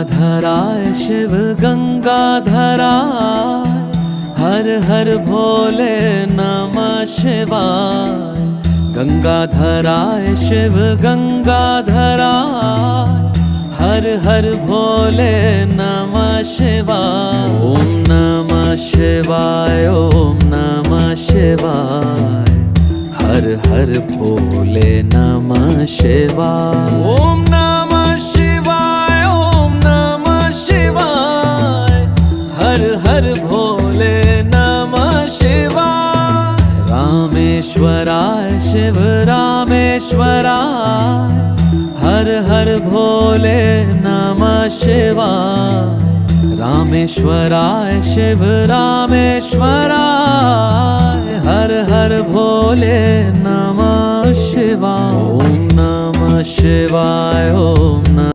गंगाधराय शिव गंगाधराय, हर हर भोले नमः शिवाय। गंगाधराय शिव गंगाधराय, हर हर भोले नमः शिवाय। ओम नमः शिवाय, ओम नमः शिवाय, हर हर भोले नमः शिवाय। ओम नमः शिवाय, ओम नमः शिवाय, हर हर भोले नमः शिवाय। रामेश्वराय शिव रामेश्वराय, हर हर भोले नमः शिवाय। रामेश्वराय शिव रामेश्वराय, हर हर भोले नमः शिवाय। ओम नमः शिवाय, ओम नमः